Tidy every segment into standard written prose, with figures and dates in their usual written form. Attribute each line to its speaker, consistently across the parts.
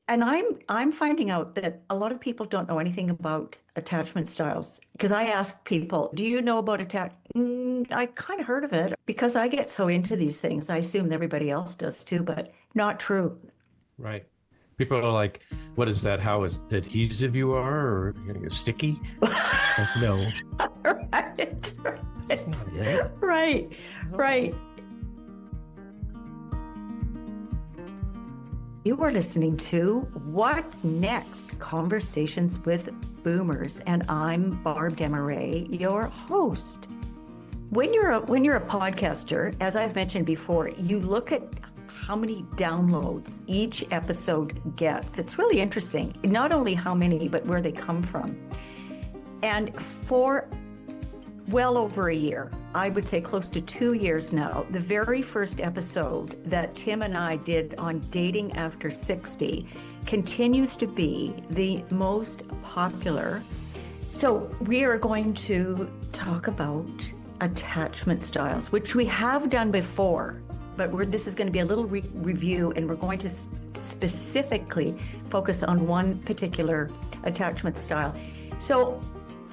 Speaker 1: And I'm finding out that a lot of people don't know anything about attachment styles because I ask people, "Do you know about I kind of heard of it because I get so into these things. I assume everybody else does too, but not true."
Speaker 2: Right. People are like, what is that? How is adhesive you are, or you're going to get sticky? Like, no,
Speaker 1: Right.
Speaker 2: that's
Speaker 1: Right.
Speaker 2: not it.
Speaker 1: Right.
Speaker 2: No.
Speaker 1: Right. You are listening to What's Next? Conversations with Boomers, and I'm Barb Desmarais, your host. When you're a podcaster, as I've mentioned before, you look at how many downloads each episode gets. It's really interesting. Not only how many, but where they come from. And for well over a year, I would say close to 2 years now, the very first episode that Tim and I did on dating after 60 continues to be the most popular. So we are going to talk about attachment styles, which we have done before, but this is going to be a little review, and we're going to specifically focus on one particular attachment style. So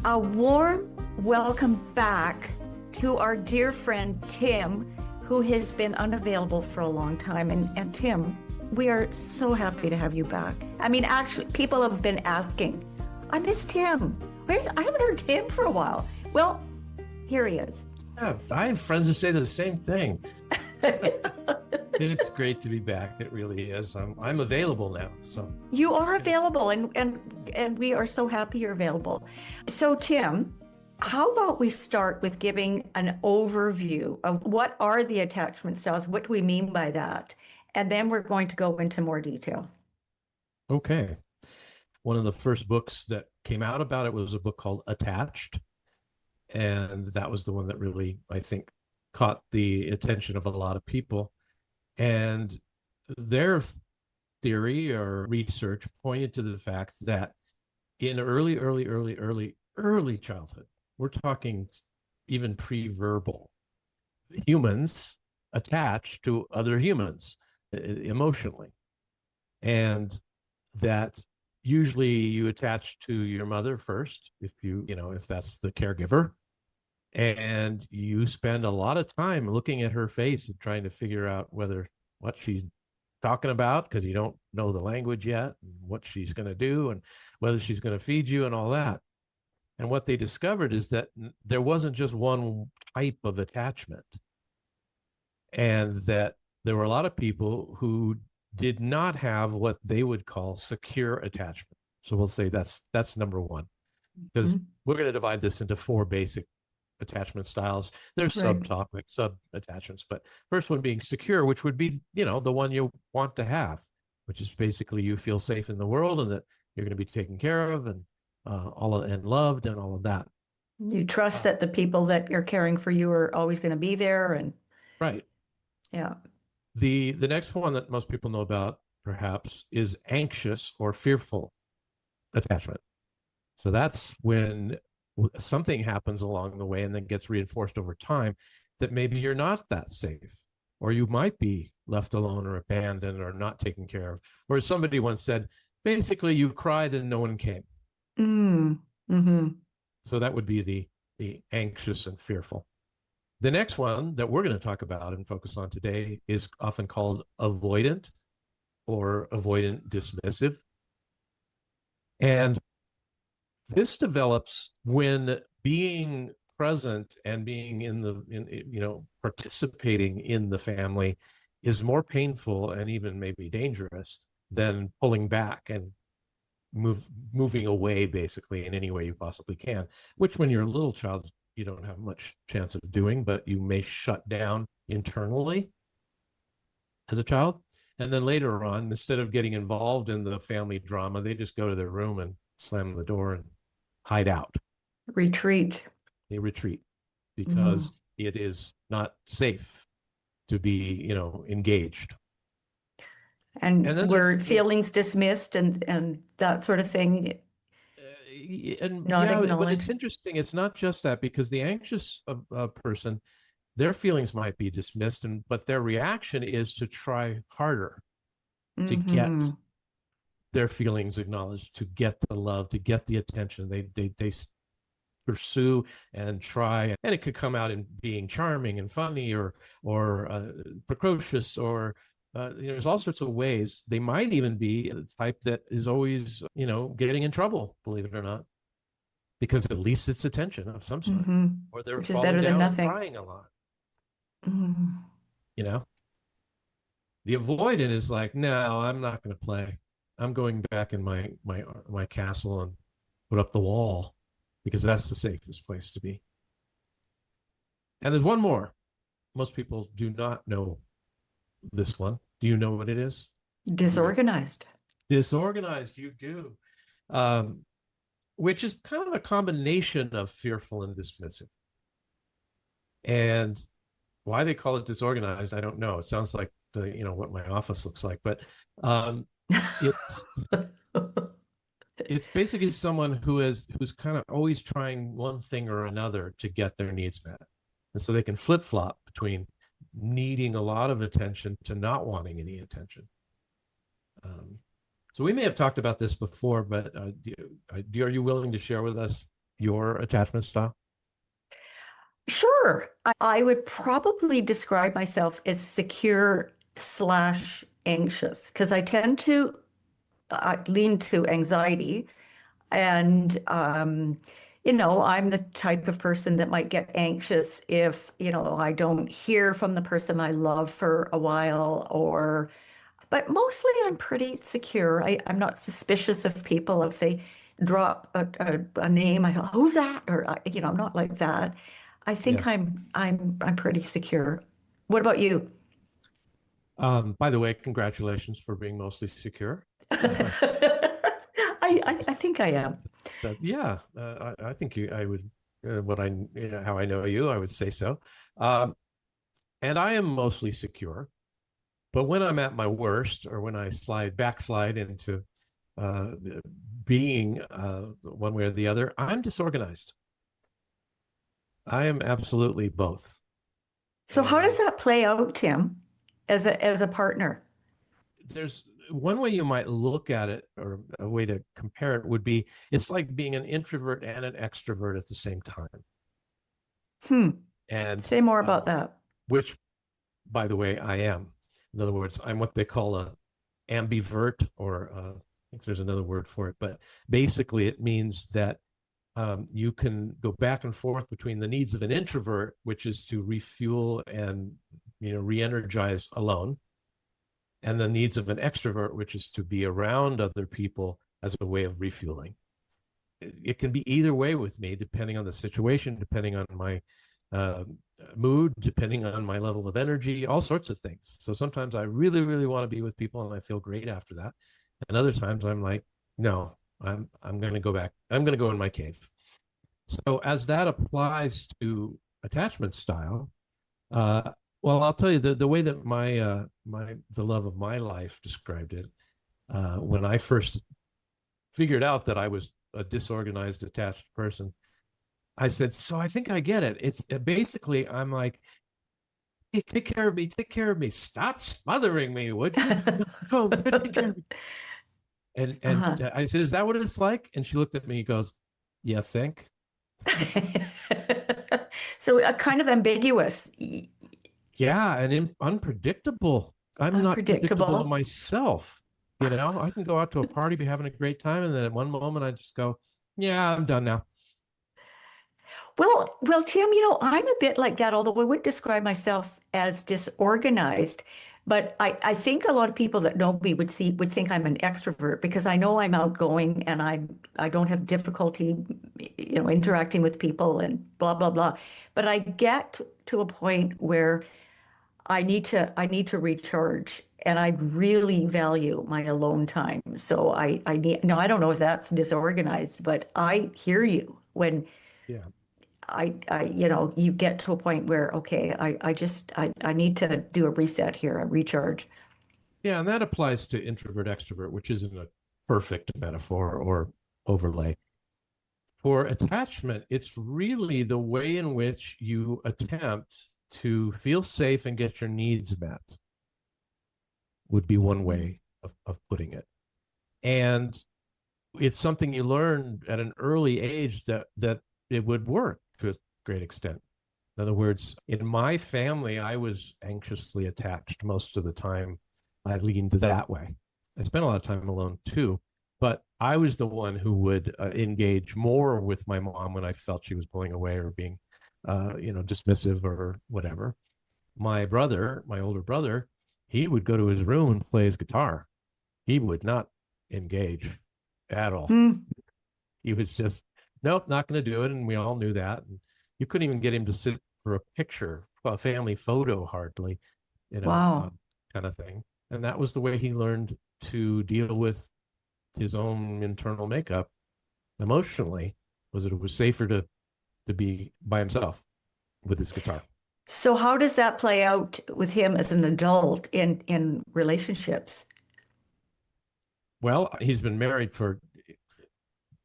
Speaker 1: a warm welcome back to our dear friend Tim, who has been unavailable for a long time. And Tim, we are so happy to have you back. I mean, actually, people have been asking, I miss Tim. I haven't heard Tim for a while. Well, here he is.
Speaker 2: Yeah, I have friends that say the same thing. It's great to be back. It really is. I'm available now. So
Speaker 1: you are available, and we are so happy you're available. So Tim, how about we start with giving an overview of what are the attachment styles? What do we mean by that? And then we're going to go into more detail.
Speaker 2: Okay. One of the first books that came out about it was a book called Attached. And that was the one that really, I think, caught the attention of a lot of people. And their theory or research pointed to the fact that in early childhood, we're talking even pre-verbal, humans attach to other humans emotionally. And that usually you attach to your mother first, if that's the caregiver. And you spend a lot of time looking at her face and trying to figure out what she's talking about, because you don't know the language yet, and what she's going to do, and whether she's going to feed you and all that. And what they discovered is that there wasn't just one type of attachment, and that there were a lot of people who did not have what they would call secure attachment. So we'll say that's number one, because we're going to divide this into four basic attachment styles. There's subtopics, sub attachments, but first one being secure, which would be, the one you want to have, which is basically you feel safe in the world and that you're going to be taken care of and and loved and all of that.
Speaker 1: You trust that the people that are caring for you are always going to be there, and
Speaker 2: right.
Speaker 1: Yeah.
Speaker 2: The next one that most people know about perhaps is anxious or fearful attachment. So that's when something happens along the way and then gets reinforced over time that maybe you're not that safe, or you might be left alone or abandoned or not taken care of. Or as somebody once said, basically you cried and no one came. So that would be the anxious and fearful. The next one that we're going to talk about and focus on today is often called avoidant or avoidant dismissive. And this develops when being present and being participating in the family is more painful and even maybe dangerous than pulling back and moving away, basically, in any way you possibly can, which when you're a little child, you don't have much chance of doing, but you may shut down internally as a child. And then later on, instead of getting involved in the family drama, they just go to their room and slam the door and hide out.
Speaker 1: Retreat.
Speaker 2: They retreat because it is not safe to be, engaged.
Speaker 1: And were feelings dismissed and that sort of thing.
Speaker 2: But it's interesting. It's not just that, because the anxious person, their feelings might be dismissed, but their reaction is to try harder to get their feelings acknowledged, to get the love, to get the attention. They pursue and try, and it could come out in being charming and funny, or precocious, or there's all sorts of ways. They might even be a type that is always, getting in trouble, believe it or not, because at least it's attention of some sort, or they're
Speaker 1: Which is
Speaker 2: falling
Speaker 1: better than
Speaker 2: down and
Speaker 1: nothing.
Speaker 2: crying a lot. The avoidant is like, no, I'm not going to play. I'm going back in my castle and put up the wall, because that's the safest place to be. And there's one more. Most people do not know this one. Do you know what it is?
Speaker 1: Disorganized.
Speaker 2: Disorganized, you do. Which is kind of a combination of fearful and dismissive. And why they call it disorganized, I don't know. It sounds like what my office looks like, but it's basically someone who's kind of always trying one thing or another to get their needs met. And so they can flip-flop between needing a lot of attention to not wanting any attention. So we may have talked about this before, but are you willing to share with us your attachment style?
Speaker 1: Sure. I would probably describe myself as secure / anxious, because I tend to lean to anxiety. And, I'm the type of person that might get anxious if, I don't hear from the person I love for a while, but mostly I'm pretty secure. I'm not suspicious of people if they drop a name. I go, who's that? Or, I'm not like that. I think
Speaker 2: Yeah.
Speaker 1: I'm pretty secure. What about you?
Speaker 2: By the way, congratulations for being mostly secure.
Speaker 1: I think I am.
Speaker 2: Yeah, I think I would, how I know you, I would say so. And I am mostly secure, but when I'm at my worst, or when I backslide into being one way or the other, I'm disorganized. I am absolutely both.
Speaker 1: So how does that play out, Tim, as a partner?
Speaker 2: There's one way you might look at it, or a way to compare it would be, it's like being an introvert and an extrovert at the same time. And
Speaker 1: say more about that.
Speaker 2: Which, by the way, I am. In other words, I'm what they call a ambivert, or I think there's another word for it, but basically it means that you can go back and forth between the needs of an introvert, which is to refuel and re-energize alone, and the needs of an extrovert, which is to be around other people as a way of refueling. It can be either way with me, depending on the situation, depending on my mood, depending on my level of energy, all sorts of things. So sometimes I really, really want to be with people and I feel great after that. And other times I'm like, no, I'm going to go back. I'm going to go in my cave. So as that applies to attachment style, well, I'll tell you the way that the love of my life described it, when I first figured out that I was a disorganized, attached person, I said, so I think I get it. It's basically, I'm like, hey, take care of me. Stop smothering me, would you? Go, take care of me. And I said, is that what it's like? And she looked at me and goes, yeah, think.
Speaker 1: So kind of ambiguous.
Speaker 2: Yeah, and unpredictable. I'm not predictable myself. I can go out to a party, be having a great time, and then at one moment I just go, yeah, I'm done now.
Speaker 1: Well, Tim, I'm a bit like that, although I wouldn't describe myself as disorganized. But I think a lot of people that know me would think I'm an extrovert, because I know I'm outgoing and I don't have difficulty, interacting with people and blah blah blah. But I get to a point where I need to recharge, and I really value my alone time. So I need, no, I don't know if that's disorganized, but I hear you when
Speaker 2: Yeah.
Speaker 1: you get to a point where, okay, I need to do a reset here, a recharge.
Speaker 2: Yeah, and that applies to introvert extrovert, which isn't a perfect metaphor or overlay. For attachment, it's really the way in which you attempt to feel safe and get your needs met, would be one way of putting it. And it's something you learn at an early age that it would work to a great extent. In other words, in my family, I was anxiously attached most of the time. I leaned that way. I spent a lot of time alone too, but I was the one who would engage more with my mom when I felt she was pulling away or being, dismissive or whatever. My brother, my older brother, he would go to his room and play his guitar. He would not engage at all.
Speaker 1: Hmm.
Speaker 2: He was just, nope, not going to do it. And we all knew that. And you couldn't even get him to sit for a picture, a family photo, hardly,
Speaker 1: Wow.
Speaker 2: kind of thing. And that was the way he learned to deal with his own internal makeup emotionally, was that it was safer to be by himself with his guitar.
Speaker 1: So how does that play out with him as an adult in relationships?
Speaker 2: Well, he's been married for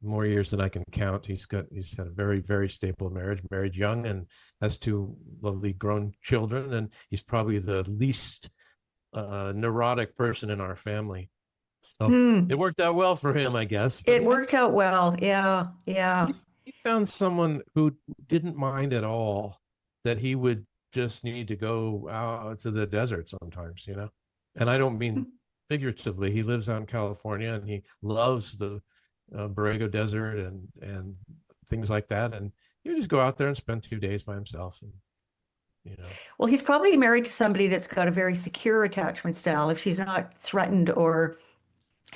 Speaker 2: more years than I can count. He's had a very, very stable marriage, married young, and has two lovely grown children. And he's probably the least neurotic person in our family. So it worked out well for him, I guess. But
Speaker 1: It worked out well. Yeah, yeah.
Speaker 2: he found someone who didn't mind at all that he would just need to go out to the desert sometimes, And I don't mean figuratively. He lives out in California and he loves the Borrego Desert and things like that. And he would just go out there and spend 2 days by himself. And,
Speaker 1: Well, he's probably married to somebody that's got a very secure attachment style. If she's not threatened or,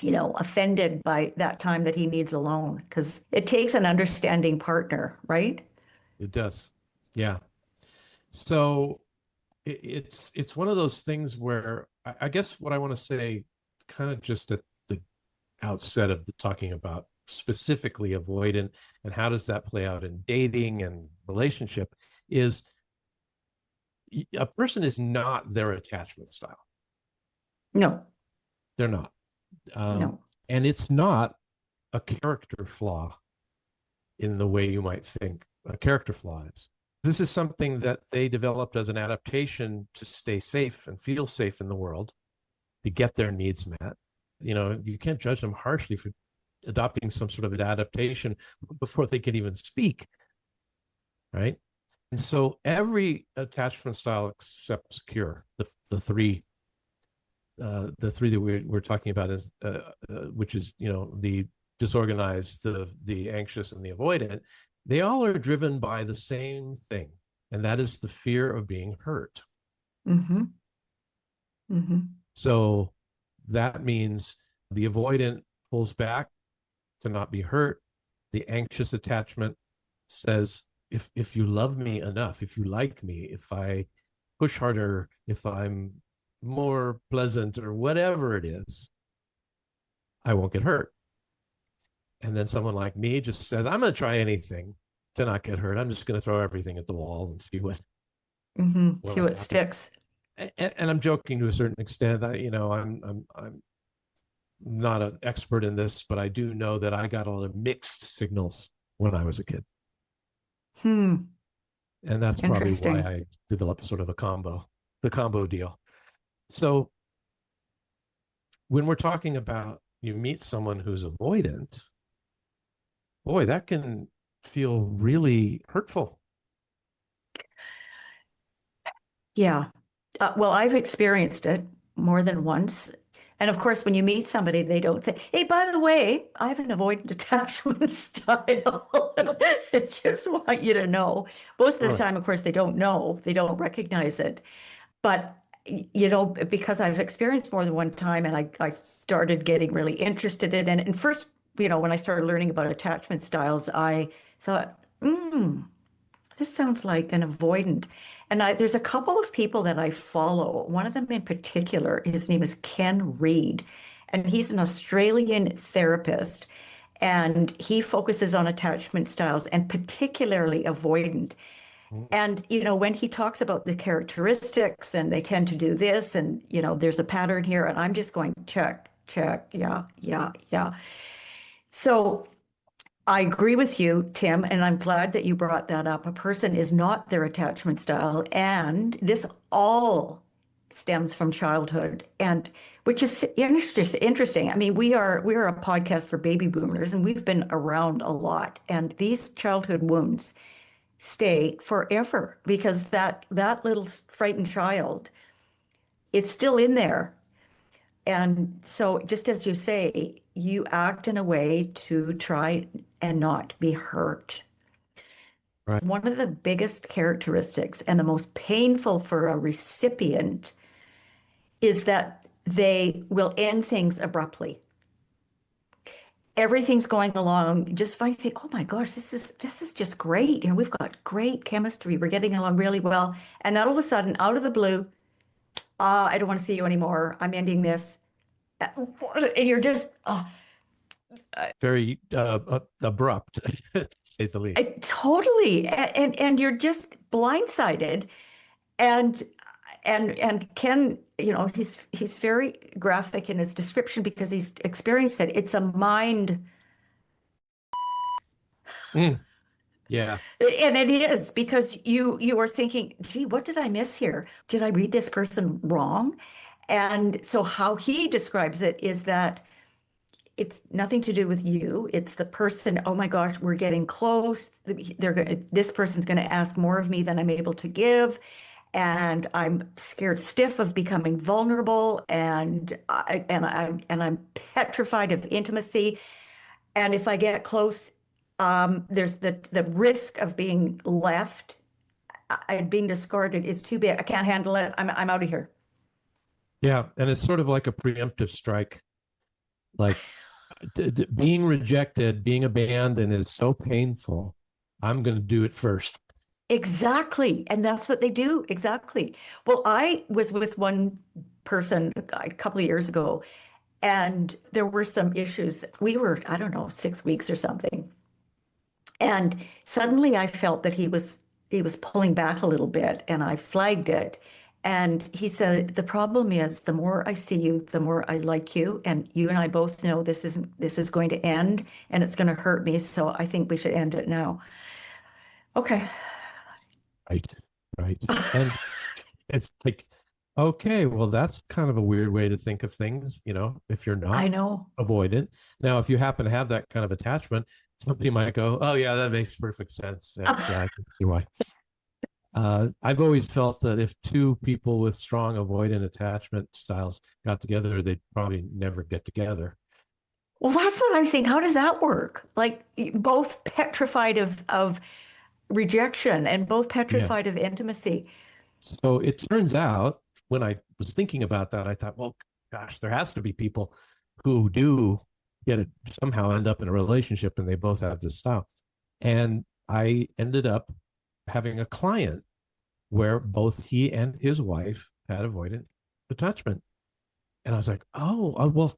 Speaker 1: offended by that time that he needs alone, because it takes an understanding partner, right?
Speaker 2: it does. Yeah. So it's one of those things where I guess what I want to say, kind of just at the outset of the talking about specifically avoidant and how does that play out in dating and relationship, is a person is not their attachment style.
Speaker 1: No,
Speaker 2: They're not.
Speaker 1: no.
Speaker 2: And it's not a character flaw in the way you might think a character flaw is. This is something that they developed as an adaptation to stay safe and feel safe in the world, to get their needs met. You can't judge them harshly for adopting some sort of an adaptation before they can even speak, right? And so every attachment style except secure, the three that we're talking about is, which is the disorganized, the anxious, and the avoidant. They all are driven by the same thing, and that is the fear of being hurt.
Speaker 1: Mm-hmm. Mm-hmm.
Speaker 2: So that means the avoidant pulls back to not be hurt. The anxious attachment says, if you love me enough, if you like me, if I push harder, if I'm more pleasant or whatever it is, I won't get hurt. And then someone like me just says, I'm going to try anything to not get hurt. I'm just going to throw everything at the wall and see what
Speaker 1: See what sticks.
Speaker 2: And I'm joking to a certain extent. I'm not an expert in this, but I do know that I got a lot of mixed signals when I was a kid. And that's probably why I developed sort of the combo deal. So when we're talking about you meet someone who's avoidant, boy, that can feel really hurtful.
Speaker 1: Yeah. Well, I've experienced it more than once. And of course, when you meet somebody, they don't say, hey, by the way, I have an avoidant attachment style. I just want you to know. Most of the time, of course, they don't know. They don't recognize it. But, because I've experienced more than one time and I started getting really interested in it. And first, when I started learning about attachment styles, I thought, this sounds like an avoidant. And there's a couple of people that I follow. One of them in particular, his name is Ken Reed, and he's an Australian therapist. And he focuses on attachment styles and particularly avoidant. And, when he talks about the characteristics and they tend to do this and, there's a pattern here, and I'm just going, check, check, yeah, yeah, yeah. So I agree with you, Tim, and I'm glad that you brought that up. A person is not their attachment style, and this all stems from childhood, and which is interesting. I mean, we're a podcast for baby boomers, and we've been around a lot, and these childhood wounds stay forever because that little frightened child is still in there. And so, just as you say, you act in a way to try and not be hurt.
Speaker 2: Right.
Speaker 1: One of the biggest characteristics and the most painful for a recipient is that they will end things abruptly. Everything's going along just fine. Think, oh my gosh, this is just great. You know, we've got great chemistry. We're getting along really well. And then all of a sudden, out of the blue, I don't want to see you anymore. I'm ending this. And you're just,
Speaker 2: Very abrupt, to say the least.
Speaker 1: totally. And you're just blindsided. And Ken, you know, he's very graphic in his description because he's experienced it. It's a mind.
Speaker 2: Yeah.
Speaker 1: And it is because you are thinking, gee, what did I miss here? Did I read this person wrong? And so how he describes it is that it's nothing to do with you. It's the person, oh my gosh, we're getting close. This person's going to ask more of me than I'm able to give. And I'm scared stiff of becoming vulnerable, and I'm petrified of intimacy. And if I get close, there's the risk of being left, being discarded is too big. I can't handle it. I'm out of here.
Speaker 2: Yeah. And it's sort of like a preemptive strike. Like being rejected, being abandoned is so painful. I'm going to do it first.
Speaker 1: Exactly. And that's what they do. Exactly. Well, I was with one person a couple of years ago, and there were some issues. We were, I don't know, 6 weeks or something. And suddenly I felt that he was pulling back a little bit, and I flagged it. And he said, the problem is the more I see you, the more I like you. And you and I both know this is going to end and it's going to hurt me. So I think we should end it now. Okay.
Speaker 2: Right. Right. And it's like, okay, well, that's kind of a weird way to think of things, you know, if you're
Speaker 1: I
Speaker 2: not
Speaker 1: know.
Speaker 2: avoidant. Now, if you happen to have that kind of attachment, somebody might go, oh, yeah, that makes perfect sense. That's, I can see why. I've always felt that if two people with strong avoidant attachment styles got together, they'd probably never get together.
Speaker 1: Well, that's what I'm saying. How does that work? Like both petrified of rejection and both
Speaker 2: Yeah.
Speaker 1: petrified of intimacy.
Speaker 2: So it turns out when I was thinking about that, I thought, well, gosh, there has to be people who do get it somehow end up in a relationship and they both have this style. And I ended up having a client where both he and his wife had avoidant attachment. And I was like, oh, well,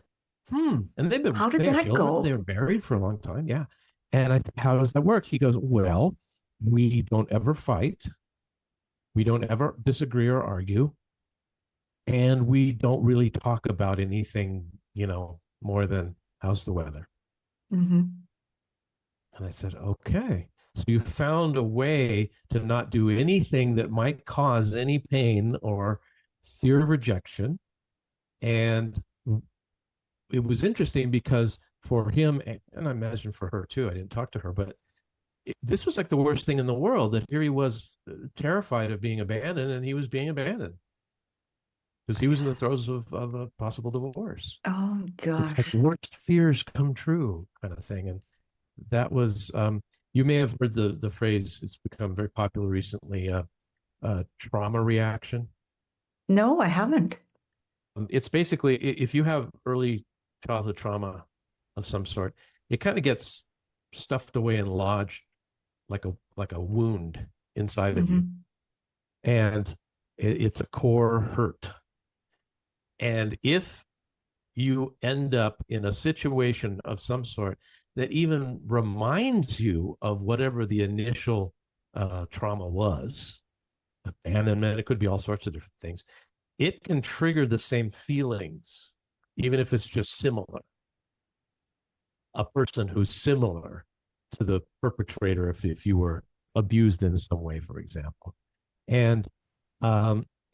Speaker 2: and they've been,
Speaker 1: How did
Speaker 2: they had
Speaker 1: that
Speaker 2: children.
Speaker 1: go?
Speaker 2: They were married for a long time. Yeah. And I said, how does that work? He goes, well, we don't ever fight. We don't ever disagree or argue. And we don't really talk about anything, you know, more than how's the weather.
Speaker 1: Mm-hmm.
Speaker 2: And I said, okay. So you found a way to not do anything that might cause any pain or fear of rejection. And it was interesting because for him, and I imagine for her too, I didn't talk to her, but this was like the worst thing in the world, that here he was terrified of being abandoned, and he was being abandoned because he was in the throes of a possible divorce.
Speaker 1: Oh
Speaker 2: It's like
Speaker 1: gosh.
Speaker 2: worst fears come true kind of thing. And that was, you may have heard the phrase, it's become very popular recently, trauma reaction.
Speaker 1: No, I haven't.
Speaker 2: It's basically, if you have early childhood trauma of some sort, it kind of gets stuffed away and lodged like a wound inside of you, and it's a core hurt. And if you end up in a situation of some sort that even reminds you of whatever the initial trauma was, abandonment, it could be all sorts of different things, it can trigger the same feelings, even if it's just similar. A person who's similar to the perpetrator, if you were abused in some way, for example. And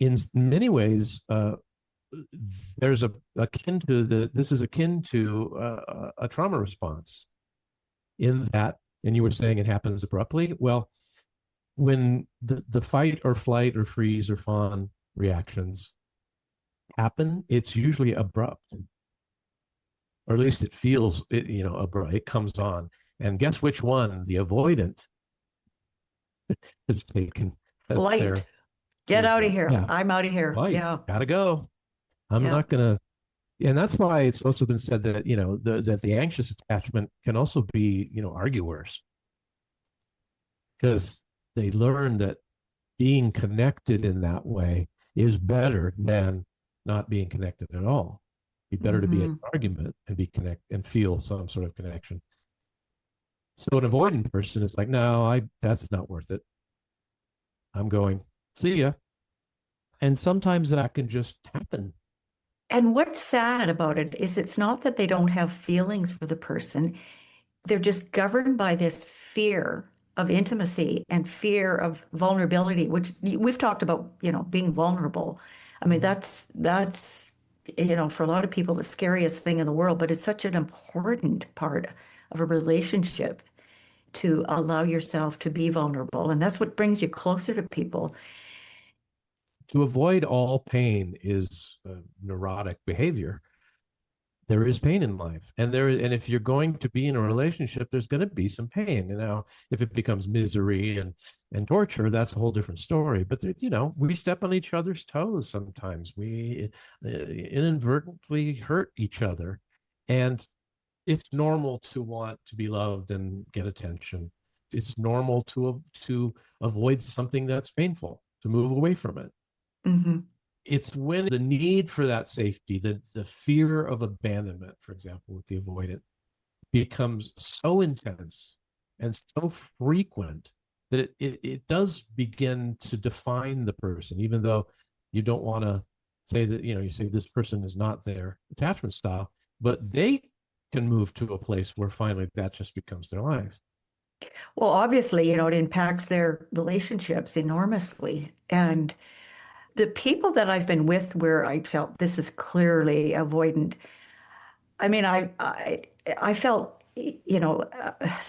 Speaker 2: in many ways, there's this is akin to a trauma response in that, and you were saying it happens abruptly. Well, when the fight or flight or freeze or fawn reactions happen, it's usually abrupt, or at least it feels abrupt. It comes on, and guess which one? The avoidant has taken
Speaker 1: Flight. Get out of here. Yeah. I'm out of here.
Speaker 2: Flight.
Speaker 1: Yeah.
Speaker 2: Gotta go. I'm not gonna. And that's why it's also been said that that the anxious attachment can also be arguers, because they learn that being connected in that way is better than not being connected at all. It'd be better to be in an argument and be connect and feel some sort of connection. So an avoidant person is like, no, that's not worth it. I'm going, see ya. And sometimes that can just happen.
Speaker 1: And what's sad about it is it's not that they don't have feelings for the person. They're just governed by this fear of intimacy and fear of vulnerability, which we've talked about, being vulnerable. I mean, that's for a lot of people, the scariest thing in the world, but it's such an important part of a relationship to allow yourself to be vulnerable. And that's what brings you closer to people.
Speaker 2: To avoid all pain is neurotic behavior. There is pain in life, and if you're going to be in a relationship, there's going to be some pain. And now, if it becomes misery and torture, that's a whole different story. But we step on each other's toes sometimes. We inadvertently hurt each other, and it's normal to want to be loved and get attention. It's normal to avoid something that's painful, to move away from it.
Speaker 1: Mm-hmm.
Speaker 2: It's when the need for that safety, the fear of abandonment, for example, with the avoidant, becomes so intense and so frequent that it does begin to define the person, even though you don't want to say that, you say this person is not their attachment style, but they can move to a place where finally that just becomes their life.
Speaker 1: Well, obviously, it impacts their relationships enormously. And the people that I've been with where I felt this is clearly avoidant, I mean, I felt,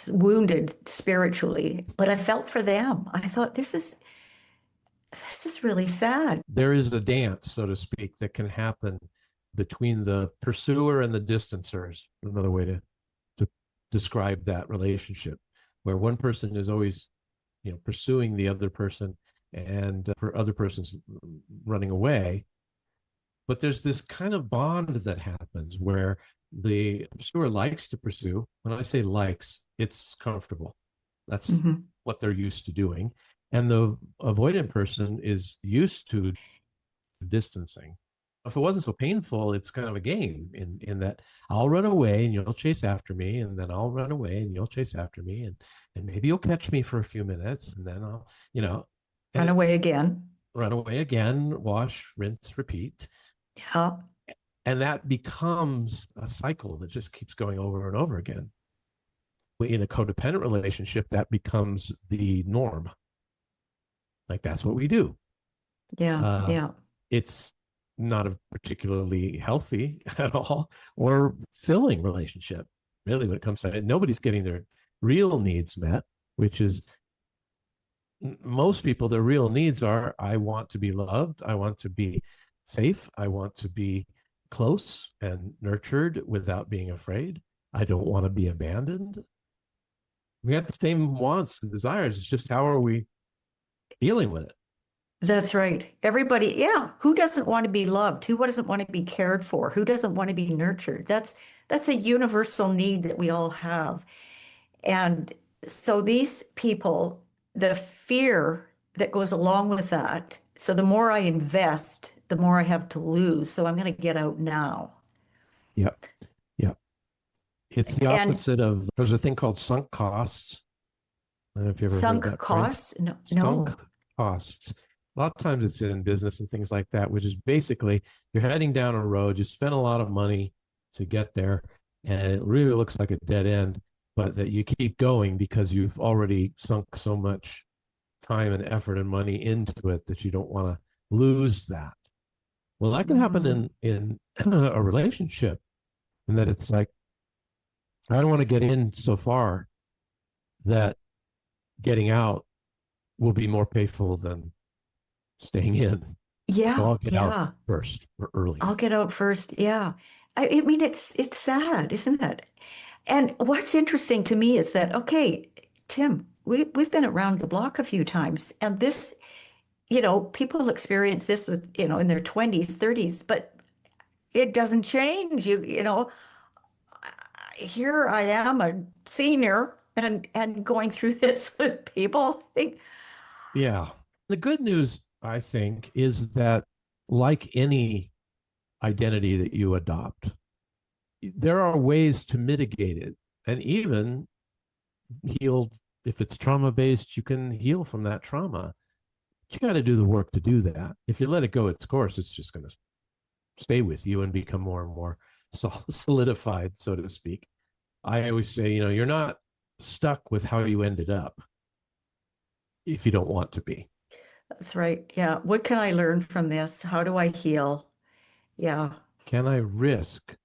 Speaker 1: wounded spiritually, but I felt for them. I thought, this is really sad.
Speaker 2: There is a dance, so to speak, that can happen between the pursuer and the distancers. Another way to describe that relationship, where one person is always, pursuing the other person, and for other person's running away. But there's this kind of bond that happens where the pursuer likes to pursue. When I say likes, it's comfortable. That's what they're used to doing. And the avoidant person is used to distancing. If it wasn't so painful, it's kind of a game in that I'll run away and you'll chase after me, and then I'll run away and you'll chase after me, and maybe you'll catch me for a few minutes, and then I'll,
Speaker 1: run away again.
Speaker 2: Wash, rinse, repeat.
Speaker 1: Yeah.
Speaker 2: And that becomes a cycle that just keeps going over and over again. In a codependent relationship, that becomes the norm. Like, that's what we do.
Speaker 1: Yeah.
Speaker 2: It's not a particularly healthy at all or filling relationship, really, when it comes to it. Nobody's getting their real needs met, which is, most people, their real needs are, I want to be loved, I want to be safe, I want to be close and nurtured without being afraid, I don't want to be abandoned. We have the same wants and desires. It's just, how are we dealing with it?
Speaker 1: That's right. Everybody, yeah. Who doesn't want to be loved? Who doesn't want to be cared for? Who doesn't want to be nurtured? That's a universal need that we all have. And so these people, the fear that goes along with that. So the more I invest, the more I have to lose. So I'm going to get out now.
Speaker 2: Yep. It's the opposite of, there's a thing called sunk costs. I don't know if you ever
Speaker 1: sunk
Speaker 2: heard that
Speaker 1: costs?
Speaker 2: No. Sunk costs. A lot of times it's in business and things like that, which is basically, you're heading down a road, you spend a lot of money to get there, and it really looks like a dead end, but that you keep going because you've already sunk so much time and effort and money into it that you don't want to lose that. Well, that can happen in a relationship, and that it's like, I don't want to get in so far that getting out will be more painful than staying in. So
Speaker 1: Yeah,
Speaker 2: I'll get out
Speaker 1: yeah.
Speaker 2: first or early.
Speaker 1: I'll get out first. Yeah. I mean, it's sad, isn't it? And what's interesting to me is that, okay, Tim, we've been around the block a few times, and this, people experience this with, in their 20s, 30s, but it doesn't change. Here I am, a senior, and going through this with people.
Speaker 2: Yeah. The good news, I think, is that like any identity that you adopt, there are ways to mitigate it and even heal. If it's trauma based, you can heal from that trauma. You got to do the work to do that. If you let it go its course, it's just going to stay with you and become more and more solidified, so to speak. I always say, you're not stuck with how you ended up if you don't want to be.
Speaker 1: That's right. Yeah. What can I learn from this? How do I heal? Yeah.
Speaker 2: Can I risk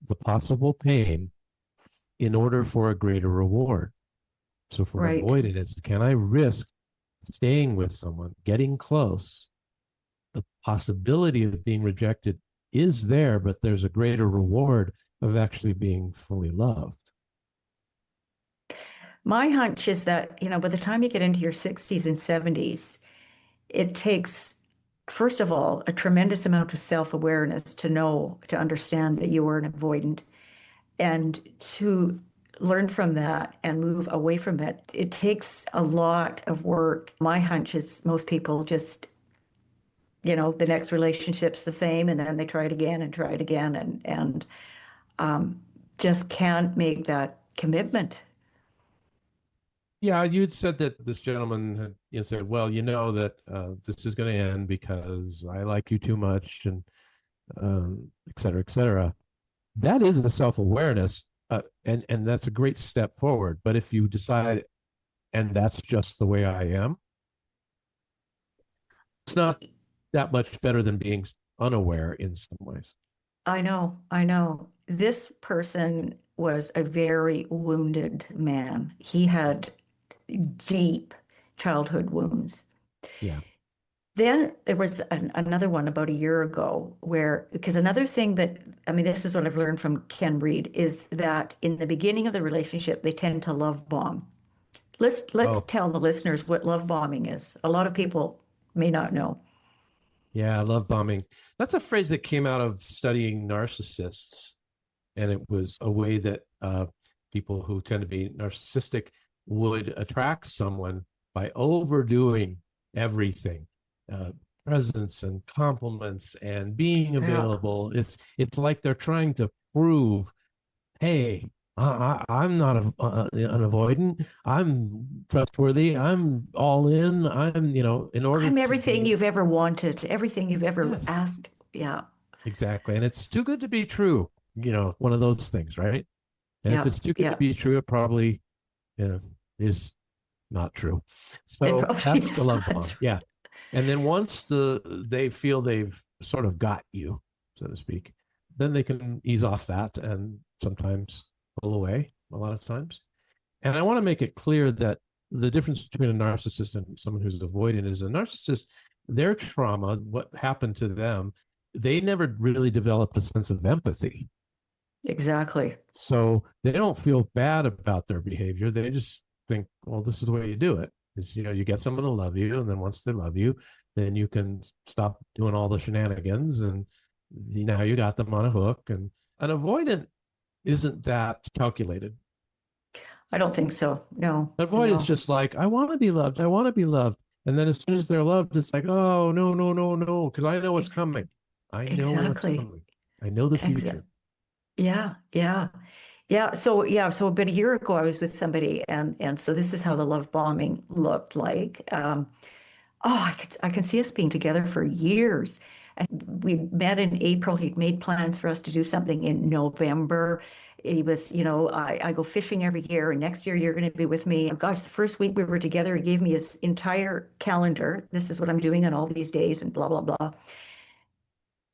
Speaker 2: the possible pain in order for a greater reward? So for
Speaker 1: Right.
Speaker 2: avoidance, can I risk staying with someone, getting close? The possibility of being rejected is there, but there's a greater reward of actually being fully loved.
Speaker 1: My hunch is that, by the time you get into your 60s and 70s, it takes, first of all, a tremendous amount of self-awareness to understand that you were an avoidant and to learn from that and move away from it. It takes a lot of work. My hunch is most people just, the next relationship's the same, and then they try it again and try it again and just can't make that commitment.
Speaker 2: Yeah, you'd said that this gentleman had said, well, that this is going to end because I like you too much, and et cetera, et cetera. That is the self-awareness, and that's a great step forward. But if you decide, and that's just the way I am, it's not that much better than being unaware in some ways.
Speaker 1: I know, I know. This person was a very wounded man. He had deep childhood wounds.
Speaker 2: Yeah.
Speaker 1: Then there was another one about a year ago because another thing that, I mean, this is what I've learned from Ken Reed, is that in the beginning of the relationship, they tend to love bomb. Let's
Speaker 2: Oh,
Speaker 1: tell the listeners what love bombing is. A lot of people may not know.
Speaker 2: yeah. I love bombing. That's a phrase that came out of studying narcissists. And it was a way that people who tend to be narcissistic would attract someone by overdoing everything, uh, presents and compliments and being
Speaker 1: Yeah.
Speaker 2: available. It's like they're trying to prove, hey, I'm not an avoidant. I'm trustworthy. I'm all in. In order
Speaker 1: I'm
Speaker 2: to
Speaker 1: everything
Speaker 2: be.
Speaker 1: you've ever wanted, everything you've ever
Speaker 2: Yes,
Speaker 1: asked. Yeah.
Speaker 2: exactly. And it's too good to be true. One of those things, right? And if
Speaker 1: Yeah.
Speaker 2: it's too good to
Speaker 1: Yeah.
Speaker 2: be true, it probably is not true.
Speaker 1: It
Speaker 2: So
Speaker 1: probably
Speaker 2: that's the
Speaker 1: is
Speaker 2: love bomb.
Speaker 1: not.
Speaker 2: Yeah. And then once they feel they've sort of got you, so to speak, then they can ease off that and sometimes pull away a lot of times. And I want to make it clear that the difference between a narcissist and someone who's avoidant is a narcissist, their trauma, what happened to them, they never really developed a sense of empathy.
Speaker 1: Exactly.
Speaker 2: So they don't feel bad about their behavior. They just think, well, this is the way you do it. Is you get someone to love you, and then once they love you, then you can stop doing all the shenanigans, and now you got them on a hook. And an avoidant isn't that calculated.
Speaker 1: I don't think so. No,
Speaker 2: Avoidance
Speaker 1: no.
Speaker 2: just like, I want to be loved. I want to be loved. And then as soon as they're loved, it's like, oh, no, no, no, no, because I know what's
Speaker 1: Ex
Speaker 2: coming. I know what's
Speaker 1: exactly.
Speaker 2: coming. I know the
Speaker 1: Exa
Speaker 2: future.
Speaker 1: yeah, yeah. Yeah, so about a year ago I was with somebody and so this is how the love bombing looked like. Oh, I can see us being together for years. And we met in April. He'd made plans for us to do something in November. he was, I go fishing every year, and next year you're going to be with me. Gosh, the first week we were together, he gave me his entire calendar. This is what I'm doing on all these days, and blah, blah, blah.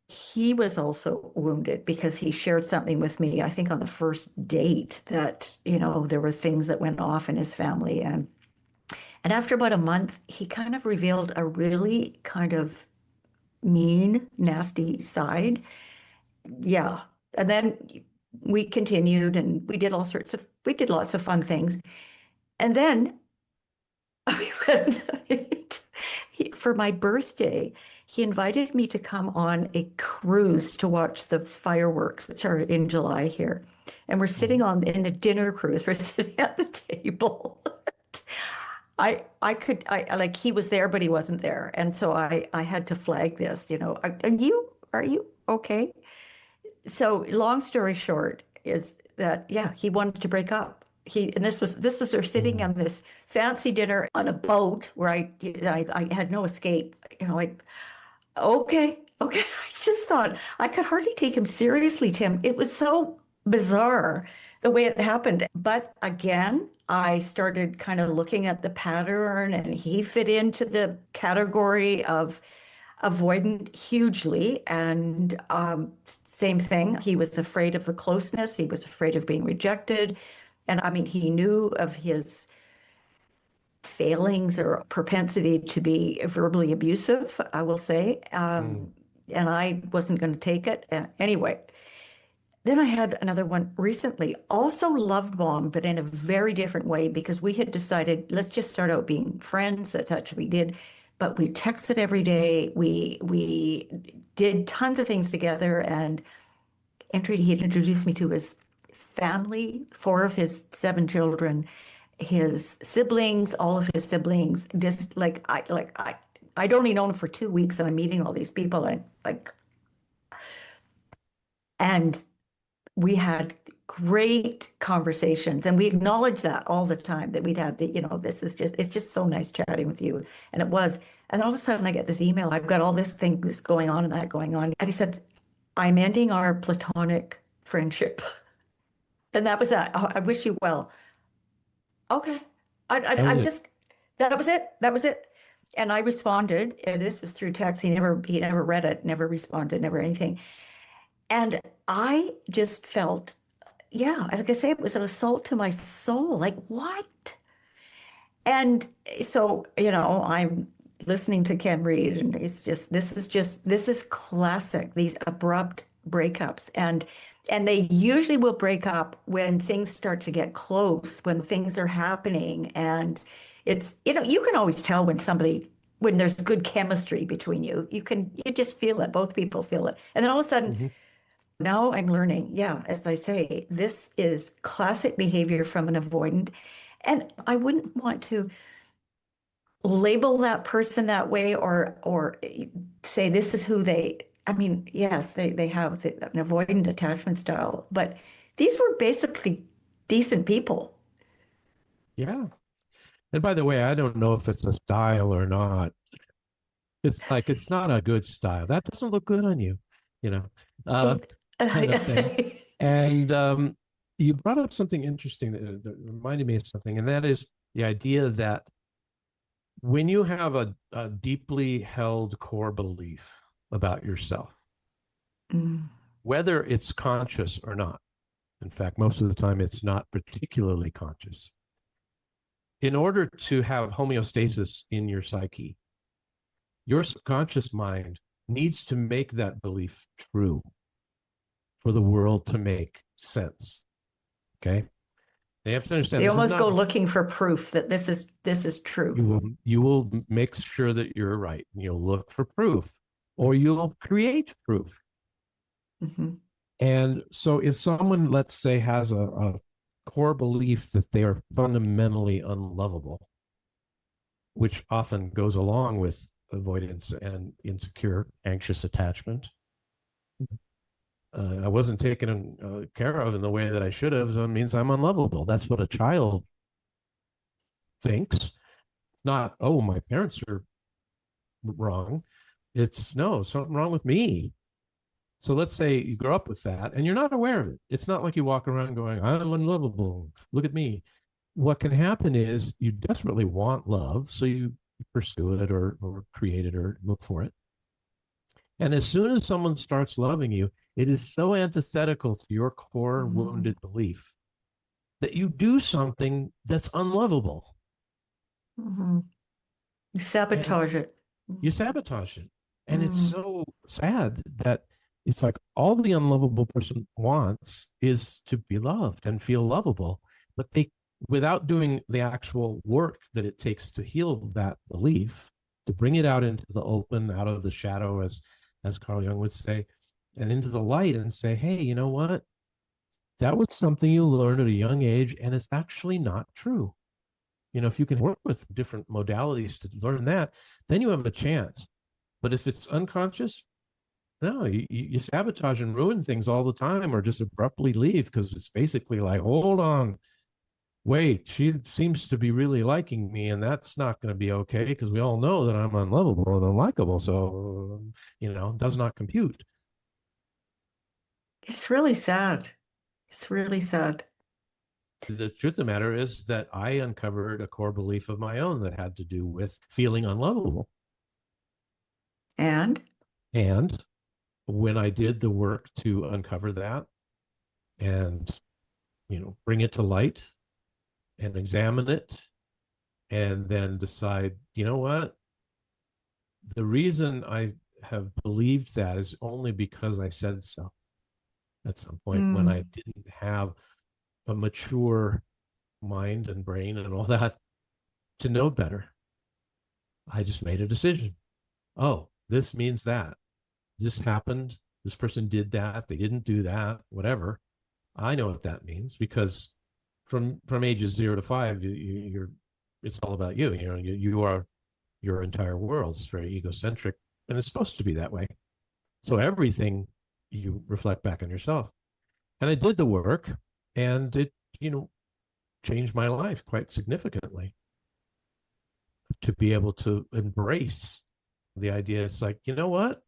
Speaker 1: He was also wounded because he shared something with me, I think on the first date, that, there were things that went off in his family. And after about a month, he kind of revealed a really kind of mean, nasty side. Yeah. And then we continued and we did lots of fun things. And then we went, for my birthday, he invited me to come on a cruise to watch the fireworks, which are in July here. And we're sitting in a dinner cruise. We're sitting at the table. I like, he was there, but he wasn't there. And so I had to flag this, are you okay? So long story short is that, yeah, he wanted to break up. And this was her sitting on this fancy dinner on a boat where I had no escape. Okay. I just thought I could hardly take him seriously, Tim. It was so bizarre the way it happened. But again, I started kind of looking at the pattern, and he fit into the category of avoidant hugely. And same thing, he was afraid of the closeness, he was afraid of being rejected. And I mean, he knew of his failings or propensity to be verbally abusive, I will say. And I wasn't going to take it. Anyway, then I had another one recently, also love bombed, but in a very different way, because we had decided, let's just start out being friends. That's actually what we did. But we texted every day. We did tons of things together, and he introduced me to his family, 4 of his 7 children, his siblings, all of his siblings. Just I'd only known him for 2 weeks, and I'm meeting all these people, and we had great conversations, and we acknowledged that all the time, that we'd had it's just so nice chatting with you. And it was, and all of a sudden I get this email, I've got all this thing, this going on and that going on. And he said, I'm ending our platonic friendship. And that was that. Oh, I wish you well. Okay. I just, that was it. That was it. And I responded, and this was through text. He never read it, never responded, never anything. And I just felt, yeah, like I say, it was an assault to my soul. Like, what? And so, I'm listening to Ken Reed, and this is classic, these abrupt breakups. And they usually will break up when things start to get close, when things are happening. And it's, you can always tell when there's good chemistry between you. You just feel it. Both people feel it. And then all of a sudden, now I'm learning, yeah, as I say, this is classic behavior from an avoidant. And I wouldn't want to label that person that way, or say this is who I mean, yes, they have an avoidant attachment style, but these were basically decent people.
Speaker 2: Yeah. And by the way, I don't know if it's a style or not. It's like, it's not a good style. That doesn't look good on you, kind of thing. And you brought up something interesting that reminded me of something, and that is the idea that when you have a deeply held core belief about yourself, whether it's conscious or not, in fact, most of the time it's not particularly conscious, in order to have homeostasis in your psyche, your subconscious mind needs to make that belief true for the world to make sense. Okay? They have to understand.
Speaker 1: They almost go looking for proof that this is true.
Speaker 2: You will make sure that you're right. You'll look for proof, or you'll create proof. And so if someone, let's say, has a core belief that they are fundamentally unlovable, which often goes along with avoidance and insecure, anxious attachment. I wasn't taken care of in the way that I should have, so it means I'm unlovable. That's what a child thinks. It's not, oh, my parents are wrong. It's, no, something wrong with me. So let's say you grow up with that and you're not aware of it. It's not like you walk around going, I'm unlovable. Look at me. What can happen is you desperately want love. So you pursue it or create it or look for it. And as soon as someone starts loving you, it is so antithetical to your core wounded belief that you do something that's unlovable.
Speaker 1: Mm-hmm. You sabotage it.
Speaker 2: You sabotage it. And it's so sad that it's like all the unlovable person wants is to be loved and feel lovable, but they, without doing the actual work that it takes to heal that belief, to bring it out into the open, out of the shadow, as Carl Jung would say, and into the light and say, hey, you know what? That was something you learned at a young age, and it's actually not true. If you can work with different modalities to learn that, then you have a chance. But if it's unconscious, no, you sabotage and ruin things all the time, or just abruptly leave because it's basically like, hold on, wait, she seems to be really liking me, and that's not going to be okay because we all know that I'm unlovable and unlikable. So, does not compute.
Speaker 1: It's really sad. It's really sad.
Speaker 2: The truth of the matter is that I uncovered a core belief of my own that had to do with feeling unlovable.
Speaker 1: And
Speaker 2: when I did the work to uncover that and, bring it to light and examine it and then decide, you know what? The reason I have believed that is only because I said so at some point when I didn't have a mature mind and brain and all that to know better. I just made a decision. Oh, this means that. This happened. This person did that. They didn't do that, whatever. I know what that means because from ages 0 to 5, you're it's all about you. You are your entire world. It's very egocentric, and it's supposed to be that way. So everything you reflect back on yourself. And I did the work, and it, changed my life quite significantly to be able to embrace the idea. It's like, you know what?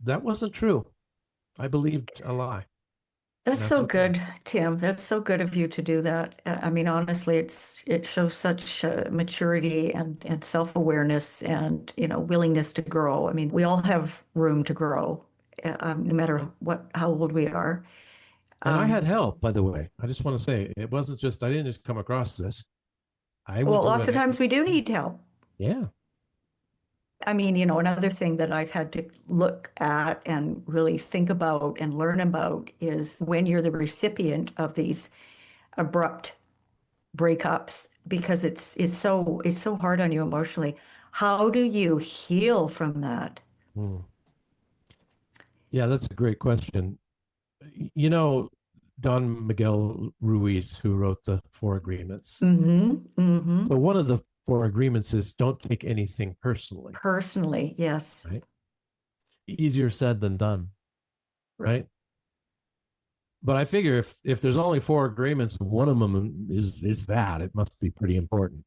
Speaker 2: That wasn't true. I believed a lie.
Speaker 1: that's so good, Tim. That's so good of you to do that. I mean, honestly, it shows such maturity and self-awareness and, willingness to grow. I mean, we all have room to grow, no matter how old we are.
Speaker 2: And I had help, by the way. I just want to say it wasn't just, I didn't just come across this.
Speaker 1: Well, lots of times we do need help.
Speaker 2: Yeah.
Speaker 1: I mean, another thing that I've had to look at and really think about and learn about is when you're the recipient of these abrupt breakups, because it's so hard on you emotionally. How do you heal from that?
Speaker 2: Yeah, that's a great question. Don Miguel Ruiz, who wrote the Four Agreements. So one of the Four Agreements is don't take anything personally.
Speaker 1: Personally, yes.
Speaker 2: Right? Easier said than done, right? But I figure if there's only 4 agreements, one of them is that, it must be pretty important.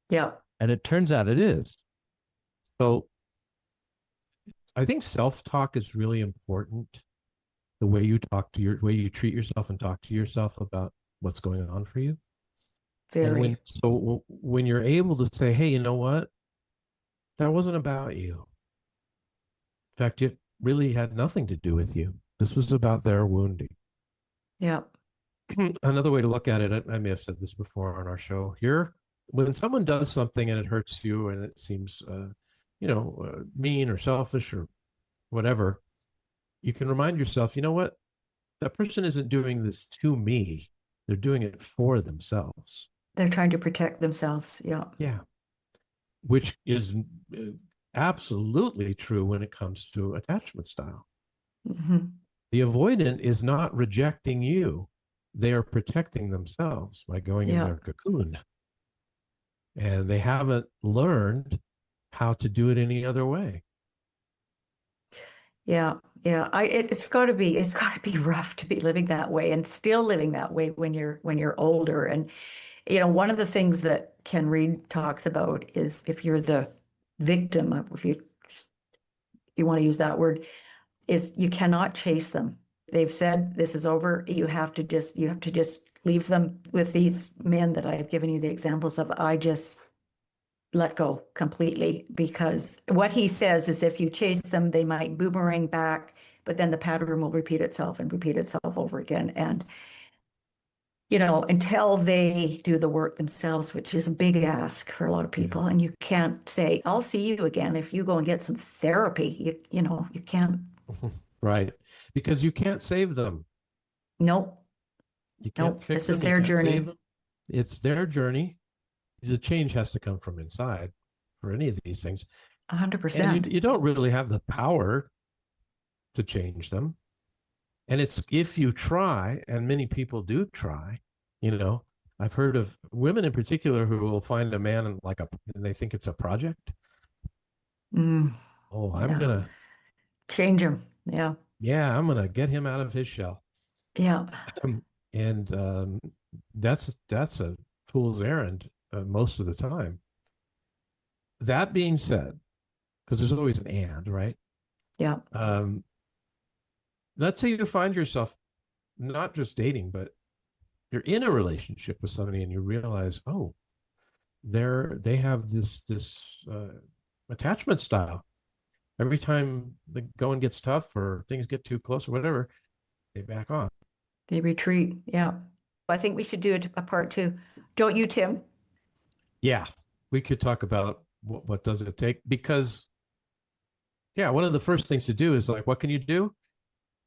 Speaker 1: Yeah.
Speaker 2: And it turns out it is. So I think self-talk is really important. The way you way you treat yourself and talk to yourself about what's going on for you.
Speaker 1: Very.
Speaker 2: And when you're able to say, hey, you know what? That wasn't about you. In fact, it really had nothing to do with you. This was about their wounding.
Speaker 1: Yeah.
Speaker 2: Another way to look at it, I may have said this before on our show here, when someone does something and it hurts you and it seems, mean or selfish or whatever, you can remind yourself, you know what? That person isn't doing this to me. They're doing it for themselves.
Speaker 1: They're trying to protect themselves. Yeah.
Speaker 2: Yeah. Which is absolutely true when it comes to attachment style. The avoidant is not rejecting you. They are protecting themselves by going in their cocoon. And they haven't learned how to do it any other way.
Speaker 1: Yeah. Yeah. It's got to be rough to be living that way and still living that way when you're older. And, one of the things that Ken Reed talks about is if you're the victim, if you want to use that word, is you cannot chase them. They've said this is over. You have to just leave them with these men that I've given you the examples of. I just let go completely, because what he says is if you chase them, they might boomerang back, but then the pattern will repeat itself and repeat itself over again. And, until they do the work themselves, which is a big ask for a lot of people.
Speaker 2: Yeah.
Speaker 1: And you can't say, I'll see you again if you go and get some therapy. You can't.
Speaker 2: Right. Because you can't save them.
Speaker 1: Nope.
Speaker 2: You can't
Speaker 1: Nope.
Speaker 2: fix
Speaker 1: This is
Speaker 2: them. You
Speaker 1: their
Speaker 2: can't save
Speaker 1: journey.
Speaker 2: them. It's their journey. The change has to come from inside for any of these things.
Speaker 1: 100%.
Speaker 2: And you don't really have the power to change them. And it's if you try, and many people do try, I've heard of women in particular who will find a man and they think it's a project.
Speaker 1: Mm,
Speaker 2: I'm
Speaker 1: yeah.
Speaker 2: gonna
Speaker 1: Change him. Yeah.
Speaker 2: Yeah, I'm gonna get him out of his shell.
Speaker 1: Yeah.
Speaker 2: And that's a fool's errand most of the time. That being said, because there's always an and, right?
Speaker 1: Yeah.
Speaker 2: Let's say you find yourself not just dating, but you're in a relationship with somebody and you realize, oh, they have this attachment style. Every time the going gets tough or things get too close or whatever, they back off.
Speaker 1: They retreat. Yeah. I think we should do a part 2. Don't you, Tim?
Speaker 2: Yeah, we could talk about what does it take, because one of the first things to do is what can you do?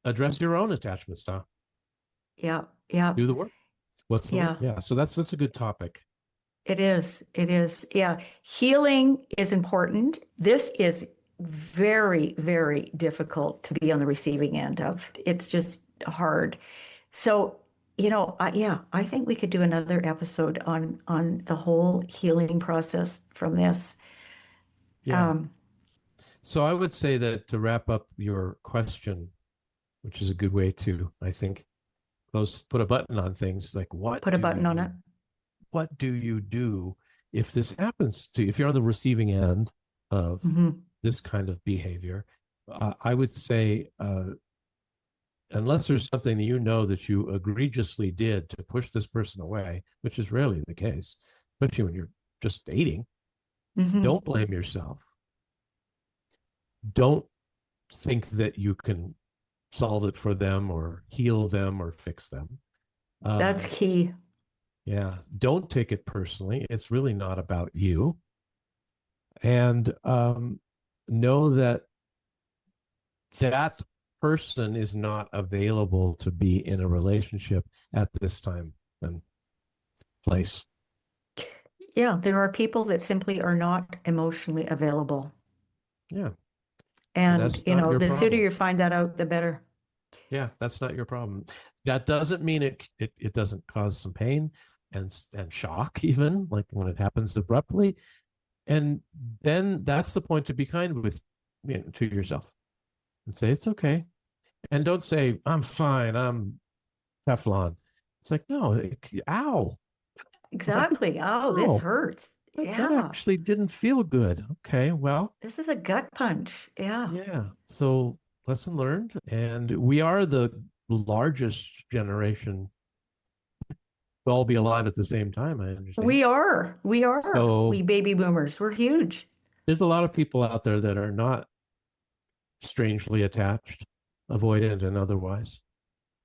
Speaker 2: Address your own attachment style.
Speaker 1: Yeah. Yeah.
Speaker 2: Do the work. What's the work?
Speaker 1: Yeah.
Speaker 2: So that's a good topic.
Speaker 1: It is. Yeah. Healing is important. This is very, very difficult to be on the receiving end of. It's just hard. So, I think we could do another episode on the whole healing process from this.
Speaker 2: Yeah. So I would say that to wrap up your question, which is a good way to, I think, put a button on things, what
Speaker 1: Put a button on it.
Speaker 2: What do you do if this happens to you? If you're on the receiving end of this kind of behavior, I would say, unless there's something that you egregiously did to push this person away, which is rarely the case, especially when you're just dating, don't blame yourself. Don't think that you can solve it for them or heal them or fix them.
Speaker 1: That's key.
Speaker 2: Yeah. Don't take it personally. It's really not about you. And know that person is not available to be in a relationship at this time and place.
Speaker 1: Yeah, there are people that simply are not emotionally available.
Speaker 2: Yeah.
Speaker 1: And, the sooner you find that out, the better.
Speaker 2: Yeah, that's not your problem. That doesn't mean it doesn't cause some pain and shock, even like when it happens abruptly. And then that's the point to be kind with to yourself and say, it's okay. And don't say, I'm fine, I'm Teflon. It's no, ow.
Speaker 1: Exactly. Oh, this hurts.
Speaker 2: That actually didn't feel good. Okay, well.
Speaker 1: This is a gut punch. Yeah.
Speaker 2: Yeah. So lesson learned. And we are the largest generation to all be alive at the same time, I understand.
Speaker 1: We are. So, we baby boomers. We're huge.
Speaker 2: There's a lot of people out there that are not strangely attached, avoidant and otherwise.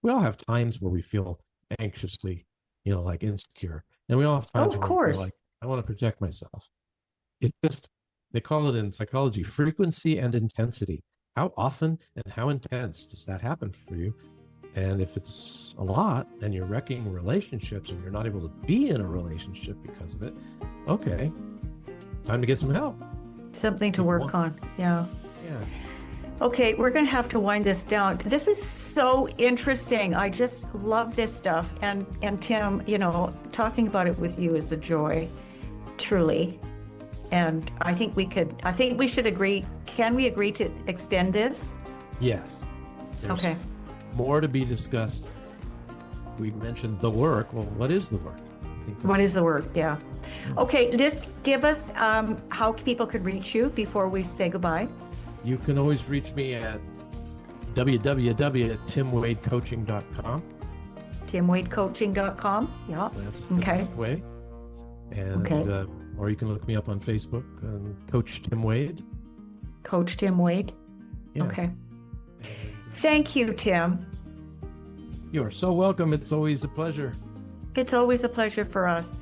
Speaker 2: We all have times where we feel anxiously, insecure. And we all have times where we feel I want to protect myself. It's just, they call it in psychology, frequency and intensity. How often and how intense does that happen for you? And if it's a lot and you're wrecking relationships and you're not able to be in a relationship because of it, okay, time to get some help.
Speaker 1: Something to work on. Yeah.
Speaker 2: Yeah.
Speaker 1: Okay, we're going to have to wind this down. This is so interesting. I just love this stuff. And Tim, talking about it with you is a joy, truly. And I think we should agree. Can we agree to extend this?
Speaker 2: Yes. There's
Speaker 1: okay.
Speaker 2: More to be discussed. We mentioned the work. Well, what is the work?
Speaker 1: What is the work? Yeah. Okay, just give us how people could reach you before we say goodbye.
Speaker 2: You can always reach me at www.timwadecoaching.com.
Speaker 1: timwadecoaching.com. Yeah.
Speaker 2: That's the
Speaker 1: Okay.
Speaker 2: best way. And
Speaker 1: Okay.
Speaker 2: or you can look me up on Facebook and Coach Tim Wade.
Speaker 1: Coach Tim Wade.
Speaker 2: Yeah.
Speaker 1: Okay. Thank you, Tim.
Speaker 2: You are so welcome. It's always a pleasure.
Speaker 1: It's always a pleasure for us.